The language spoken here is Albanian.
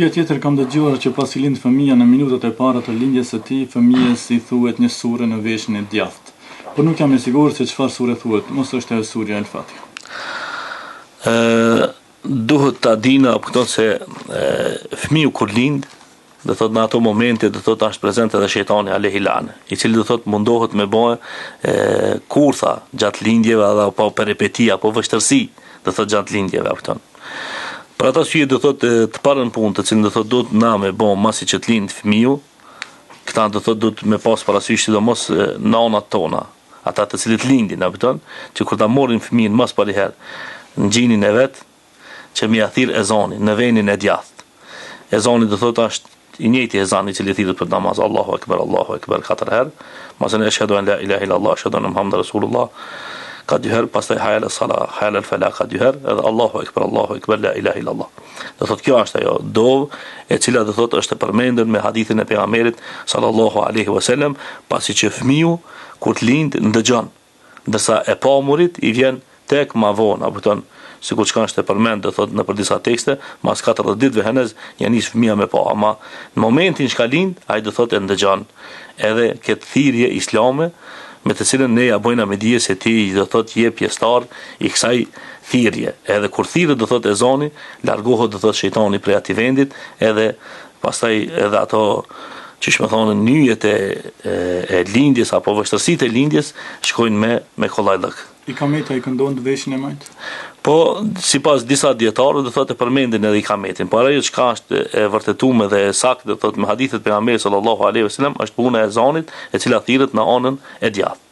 Tjetër kam dëgjuar që pas i lind fëmia në minutat e para të lindjes së tij, fëmijës i thuhet një sure në veshin e djathtë. Por nuk jam i sigurt se çfarë sure thuhet, mos është ajo surja El-Fatiha. Duhet ta dinë apo këto se fëmiu kur lind, do thot në ato momente do thot është prezent edhe shejtani alayhi lan, i cili do thot mundohet me bëhe kurtha gjatë lindjeve apo peripetia apo vështirësi, do thot gjatë lindjeve apo këto. Për ata që do thot të parën punë të cilën do thot duhet na me bë masi që të lind fëmiu, këta do thot duhet me pas parasysh sidomos nanat tona, ata të cilët lindin apo këto, që kur ta morrin fëmijën mas pari herë në gjinin e vet, që mi athir ezanin në venin e djathtë. Ezani do thot është i njëjti ezan i cili thirret për namaz, Allahu Akbar 4 herë, masën ashhadu an la ilaha illa Allah, ashhadu anna Muhammadar Rasulullah, ka 2 herë, pastaj hayya al-salah, hayya al-falah ka 2 herë, edhe Allahu Akbar la ilaha illa Allah. Do thot kjo është ajo dov e cila do thot është e përmendur me hadithin e pejgamberit sallallahu alaihi wasallam, pasi që fëmiu kur të lind ndëgjon, ndërsa e pamurit i vjen tek ma vonë, apo thon sikur çka është e përmend do thot në për disa tekste, mas 40 ditëve henez ja nis fëmia me pa, ama në momentin që ka lind, ai do thot e ndëgjon. Edhe këtë thirrje islame me të cilën ne ja bojna me dije se ti do thot je pjesëtar i kësaj thirrje. Edhe kur thirret do thot ezani, largohet do thot shejtani prej atij vendit, edhe pastaj edhe ato që më thonë nyjet e lindjes apo vështirësitë e lindjes shkojnë me kollajllëk. I kameta i këndon të veshin e majt? Po, sipas disa dietarëve do thotë përmendin edhe i kametin, por ajo çka është e vërtetuar dhe e saktë do thotë me hadithet pejgamberit sallallahu alaihi wasallam është puna e ezanit e cila thirret në anën e djathtë.